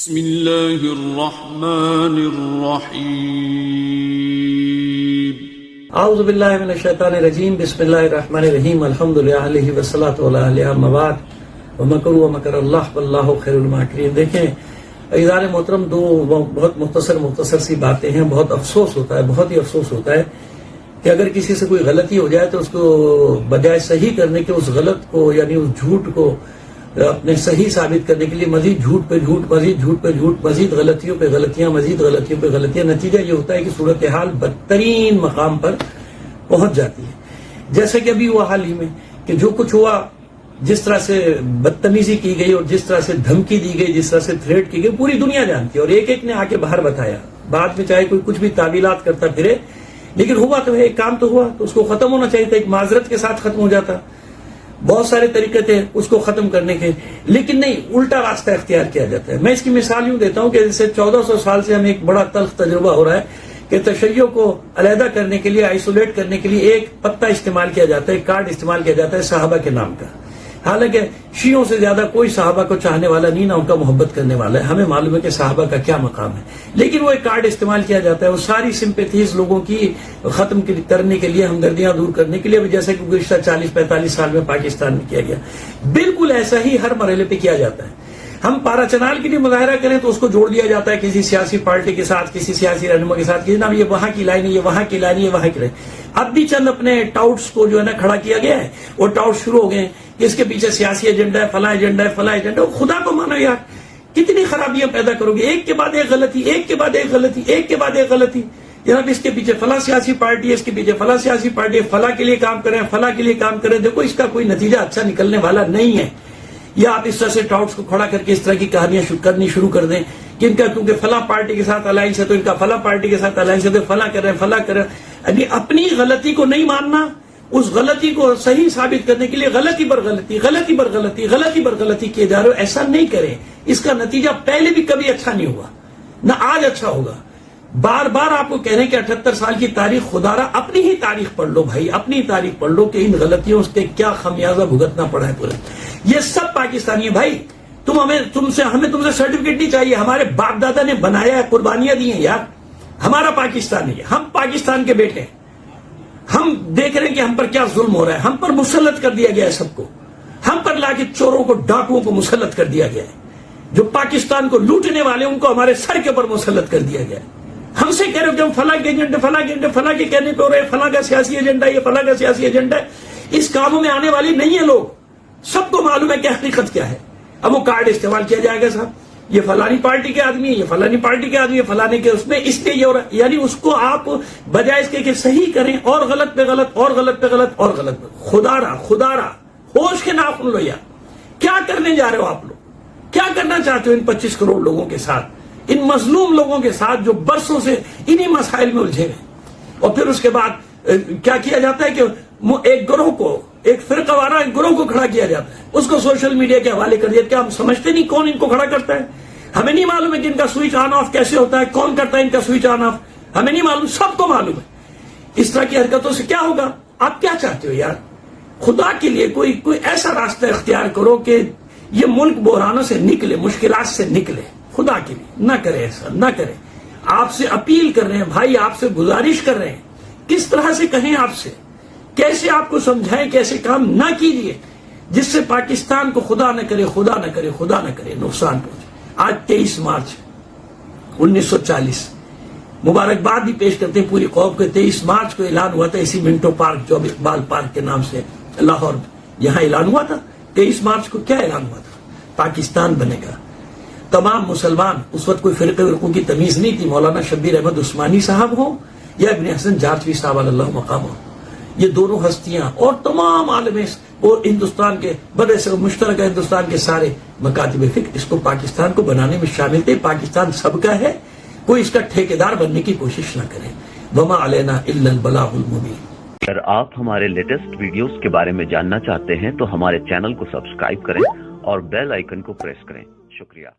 بسم اللہ الرحمن الرحیم اعوذ باللہ من الشیطان الرجیم بسم اللہ الرحمن الرحیم الحمدللہ علیہ والصلاة علیہ اما بعد ومکروا ومکر اللہ واللہ خیر الماکرین۔ دیکھیں عزیزان محترم، دو بہت مختصر سی باتیں ہیں۔ بہت افسوس ہوتا ہے، بہت ہی افسوس ہوتا ہے کہ اگر کسی سے کوئی غلطی ہو جائے تو اس کو بجائے صحیح کرنے کے اس غلط کو یعنی اس جھوٹ کو اپنے صحیح ثابت کرنے کے لیے مزید جھوٹ پہ جھوٹ، مزید جھوٹ پہ جھوٹ، مزید غلطیوں پہ غلطیاں، مزید غلطیوں پہ غلطیاں، نتیجہ یہ ہوتا ہے کہ صورتحال بدترین مقام پر پہنچ جاتی ہے۔ جیسے کہ ابھی ہوا حال ہی میں کہ جو کچھ ہوا، جس طرح سے بدتمیزی کی گئی اور جس طرح سے دھمکی دی گئی، جس طرح سے تھریٹ کی گئی، پوری دنیا جانتی ہے اور ایک ایک نے آ کے باہر بتایا۔ بعد میں چاہے کوئی کچھ بھی تعویلات کرتا پھرے، لیکن ہوا تو ہے، ایک کام تو ہوا، تو اس کو ختم ہونا چاہیے تھا، ایک معذرت کے ساتھ ختم ہو جاتا۔ بہت سارے طریقے تھے اس کو ختم کرنے کے، لیکن نہیں، الٹا راستہ اختیار کیا جاتا ہے۔ میں اس کی مثال یوں دیتا ہوں کہ جیسے 1400 سال سے ہمیں ایک بڑا تلخ تجربہ ہو رہا ہے کہ تشیع کو علیحدہ کرنے کے لیے، آئسولیٹ کرنے کے لیے ایک پتہ استعمال کیا جاتا ہے، ایک کارڈ استعمال کیا جاتا ہے صحابہ کے نام کا۔ حالانکہ شیعوں سے زیادہ کوئی صحابہ کو چاہنے والا نہیں، نہ ان کا محبت کرنے والا ہے، ہمیں معلوم ہے کہ صحابہ کا کیا مقام ہے، لیکن وہ ایک کارڈ استعمال کیا جاتا ہے، وہ ساری سمپیتھیز لوگوں کی ختم کرنے کے لیے، ہمدردیاں دور کرنے کے لیے، جیسے کہ گزشتہ 40-45 سال میں پاکستان میں کیا گیا۔ بالکل ایسا ہی ہر مرحلے پہ کیا جاتا ہے۔ ہم پارا چنال کے لیے مظاہرہ کریں تو اس کو جوڑ دیا جاتا ہے کسی سیاسی پارٹی کے ساتھ، کسی سیاسی رہنما کے ساتھ، کہ جناب یہ وہاں کی لائن ہے، یہ وہاں کی لائن ہے، یہ وہاں کی لائن۔ اب بھی چند اپنے ٹاؤٹس کو جو ہے نا کھڑا کیا گیا ہے، وہ ٹاؤٹ شروع ہو گئے کہ اس کے پیچھے سیاسی ایجنڈا ہے، فلاں ایجنڈا ہے، فلاں ایجنڈا ہے۔ خدا کو مانو یار، کتنی خرابیاں پیدا کرو گے، ایک کے بعد ایک غلطی، ایک کے بعد ایک غلطی، ایک کے بعد ایک غلطی۔ جناب اس کے پیچھے فلاں سیاسی پارٹی ہے، اس کے پیچھے فلاں سیاسی پارٹی ہے، فلاں کے لیے کام کریں، فلاں کے لیے کام کریں۔ دیکھو اس کا کوئی نتیجہ اچھا نکلنے والا نہیں ہے۔ یا آپ اس طرح سے ٹاؤٹس کو کھڑا کر کے اس طرح کی کہانیاں کرنی شروع کر دیں کہ ان کا کیونکہ فلاں پارٹی کے ساتھ الائنس ہے تو ان کا فلاں پارٹی کے ساتھ الائنس ہے تو فلاں کر رہے ہیں، فلاں کر رہے ہیں۔ یعنی اپنی غلطی کو نہیں ماننا، اس غلطی کو صحیح ثابت کرنے کے لیے غلطی پر غلطی، غلطی پر غلطی، غلطی پر غلطی کیے جا رہے ہو۔ ایسا نہیں کریں، اس کا نتیجہ پہلے بھی کبھی اچھا نہیں ہوا، نہ آج اچھا ہوگا۔ بار بار آپ کو کہہ رہے ہیں کہ 78 سال کی تاریخ، خدا را اپنی ہی تاریخ پڑھ لو بھائی، اپنی تاریخ پڑھ لو کہ ان غلطیوں سے کیا خمیازہ بھگتنا پڑا ہے پورے۔ یہ سب پاکستانی ہے بھائی، ہمیں تم سے سرٹیفکیٹ نہیں چاہیے، ہمارے باپ دادا نے بنایا ہے، قربانیاں دی ہیں یار، ہمارا پاکستان ہے، ہم پاکستان کے بیٹے ہیں۔ ہم دیکھ رہے ہیں کہ ہم پر کیا ظلم ہو رہا ہے، ہم پر مسلط کر دیا گیا ہے سب کو، ہم پر لا کے چوروں کو، ڈاکوؤں کو مسلط کر دیا گیا ہے، جو پاکستان کو لوٹنے والے ان کو ہمارے سر کے اوپر مسلط کر دیا گیا ہے۔ ہم سے کہہ رہے ہو کہ ہم فلاں کے ایجنڈے، فلاں کے ایجنڈے، فلاں کے کہنے پہ ہو رہے ہیں، فلاں کا سیاسی ایجنڈا ہے، یہ فلاں کا سیاسی ایجنڈا ہے۔ اس کاموں میں آنے والی نہیں ہے لوگ، سب کو معلوم ہے کہ حقیقت کیا ہے۔ اب وہ کارڈ استعمال کیا جائے گا، صاحب یہ فلانی پارٹی کے آدمی ہے، یہ فلانی پارٹی کے آدمی ہے، فلانے کے اس میں اس لیے یہ ہو رہا ہے۔ یعنی اس کو آپ بجائے اس کے کہ صحیح کریں، اور غلط پہ غلط، اور غلط پہ غلط، اور غلط پہ۔ خدا را ہوش کے ناخن لو یار، کیا کرنے جا رہے ہو آپ لوگ؟ کیا کرنا چاہتے ہو ان 25 کروڑ لوگوں کے ساتھ، ان مظلوم لوگوں کے ساتھ جو برسوں سے انہی مسائل میں الجھے ہیں؟ اور پھر اس کے بعد کیا کیا جاتا ہے کہ ایک گروہ کو، ایک فرقہ وارہ ایک گروہ کو کھڑا کیا جاتا ہے، اس کو سوشل میڈیا کے حوالے کر دیا۔ کیا ہم سمجھتے نہیں کون ان کو کھڑا کرتا ہے؟ ہمیں نہیں معلوم ہے کہ ان کا سوئچ آن آف کیسے ہوتا ہے، کون کرتا ہے ان کا سوئچ آن آف؟ ہمیں نہیں معلوم، سب کو معلوم ہے۔ اس طرح کی حرکتوں سے کیا ہوگا؟ آپ کیا چاہتے ہو یار؟ خدا کے لیے کوئی ایسا راستہ اختیار کرو کہ یہ ملک بحرانوں سے نکلے، مشکلات سے نکلے۔ خدا کے لیے نہ کرے ایسا، نہ کرے۔ آپ سے اپیل کر رہے ہیں بھائی، آپ سے گزارش کر رہے ہیں، کس طرح سے کہیں آپ سے، کیسے آپ کو سمجھائیں کہ ایسے کام نہ کیجیے جس سے پاکستان کو خدا نہ کرے، خدا نہ کرے، خدا نہ کرے نقصان پہنچے۔ آج 23 مارچ 1940 مبارکباد بھی پیش کرتے ہیں پوری قوم کو۔ 23 مارچ کو اعلان ہوا تھا اسی منٹو پارک، جو اب اقبال پارک کے نام سے لاہور میں، یہاں اعلان ہوا تھا 23 مارچ کو۔ کیا اعلان ہوا تھا؟ پاکستان بنے گا۔ تمام مسلمان، اس وقت کوئی فرقوں کی تمیز نہیں تھی، مولانا شبیر احمد عثمانی صاحب ہو یا ابن حسن جارچوی صاحب علی اللہ مقام ہو، یہ دونوں ہستیاں اور تمام عالم اور ہندوستان کے بڑے سے مشترکہ ہندوستان کے سارے مکاتب فکر اس کو پاکستان کو بنانے میں شامل تھے۔ پاکستان سب کا ہے، کوئی اس کا ٹھیکیدار بننے کی کوشش نہ کرے۔ وما علینا الا البلاغ المبین۔ اگر آپ ہمارے لیٹسٹ ویڈیوز کے بارے میں جاننا چاہتے ہیں تو ہمارے چینل کو سبسکرائب کریں اور بیل آئیکن کو پریس کریں۔ شکریہ۔